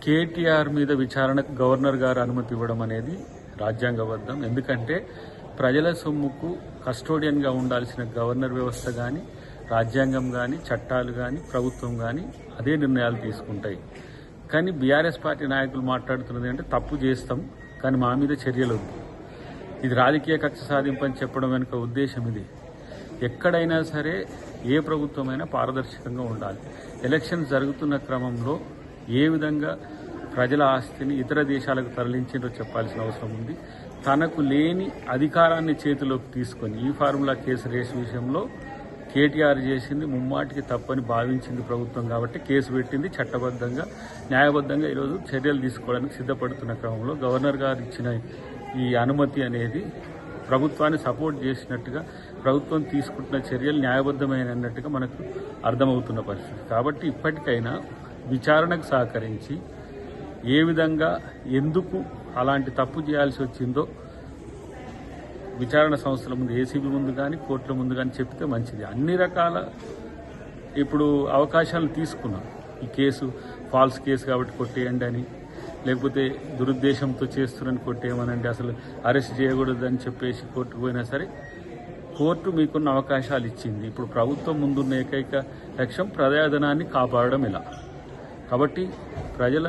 కేటీఆర్ మీద విచారణకు గవర్నర్ గారు అనుమతి ఇవ్వడం అనేది రాజ్యాంగబద్ధం. ఎందుకంటే ప్రజల సొమ్ముకు కస్టోడియన్గా ఉండాల్సిన గవర్నర్ వ్యవస్థ కానీ, రాజ్యాంగం కానీ, చట్టాలు కానీ, ప్రభుత్వం కానీ అదే నిర్ణయాలు తీసుకుంటాయి. కానీ బీఆర్ఎస్ పార్టీ నాయకులు మాట్లాడుతున్నది అంటే తప్పు చేస్తాం కానీ మా మీద చర్యలు వద్దు, ఇది రాజకీయ కక్ష సాధింపని చెప్పడం వెనుక ఉద్దేశం ఇది. ఎక్కడైనా సరే ఏ ప్రభుత్వమైనా పారదర్శకంగా ఉండాలి. ఎలక్షన్స్ జరుగుతున్న క్రమంలో ఏ విధంగా ప్రజల ఆస్తిని ఇతర దేశాలకు తరలించిందో చెప్పాల్సిన అవసరం ఉంది. తనకు లేని అధికారాన్ని చేతిలోకి తీసుకొని ఈ ఫార్ములా కేసు రేసు విషయంలో కేటీఆర్ చేసింది ముమ్మాటికి తప్పని భావించింది ప్రభుత్వం. కాబట్టి కేసు పెట్టింది. చట్టబద్ధంగా న్యాయబద్ధంగా ఈరోజు చర్యలు తీసుకోవడానికి సిద్ధపడుతున్న క్రమంలో గవర్నర్ గారు ఇచ్చిన ఈ అనుమతి అనేది ప్రభుత్వాన్ని సపోర్ట్ చేసినట్టుగా, ప్రభుత్వం తీసుకుంటున్న చర్యలు న్యాయబద్ధమైనట్టుగా మనకు అర్థమవుతున్న పరిస్థితి. కాబట్టి ఇప్పటికైనా విచారణకు సహకరించి ఏ విధంగా ఎందుకు అలాంటి తప్పు చేయాల్సి వచ్చిందో విచారణ సంస్థల ముందు, ఏసీబీ ముందు కానీ, కోర్టుల ముందు కానీ చెప్తే మంచిది. అన్ని రకాల ఇప్పుడు అవకాశాలు తీసుకున్నాం. ఈ కేసు ఫాల్స్ కేసు కాబట్టి కొట్టేయండి అని, లేకపోతే దురుద్దేశంతో చేస్తున్నారని కొట్టేయమనండి, అసలు అరెస్ట్ చేయకూడదని చెప్పేసి కోర్టుకు పోయినా సరే కోర్టు మీకున్న అవకాశాలు ఇచ్చింది. ఇప్పుడు ప్రభుత్వం ముందున్న ఏకైక లక్ష్యం ప్రజాధనాన్ని కాపాడడం ఇలా. కాబట్టి ప్రజల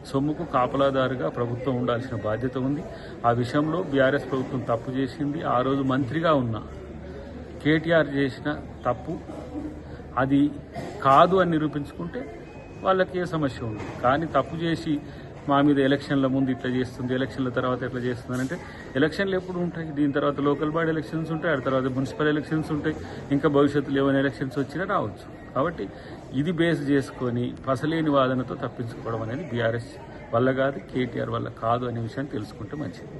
సొమ్ముకు కాపలాదారుగా ప్రభుత్వం ఉండాల్సిన బాధ్యత ఉంది. ఆ విషయంలో బీఆర్ఎస్ ప్రభుత్వం తప్పు చేసింది. ఆ రోజు మంత్రిగా ఉన్న కేటీఆర్ చేసిన తప్పు అది కాదు అని నిరూపించుకుంటే వాళ్ళకి ఏ సమస్య ఉంది. కానీ తప్పు చేసి మా మీద ఎలక్షన్ల ముందు ఇట్లా చేస్తుంది, ఎలక్షన్ల తర్వాత ఎట్లా చేస్తుంది అంటే, ఎలక్షన్లు ఎప్పుడు ఉంటాయి? దీని తర్వాత లోకల్ బాడీ ఎలక్షన్స్ ఉంటాయి, ఆ తర్వాత మున్సిపల్ ఎలక్షన్స్ ఉంటాయి, ఇంకా భవిష్యత్తులో ఏమైనా ఎలక్షన్స్ వచ్చినా రావచ్చు. కాబట్టి ఇది బేస్ చేసుకొని పసలేని వాదనతో తప్పించుకోవడం అనేది బీఆర్ఎస్ వల్ల కాదు, కేటీఆర్ వల్ల కాదు అనే విషయాన్ని తెలుసుకుంటే మంచిది.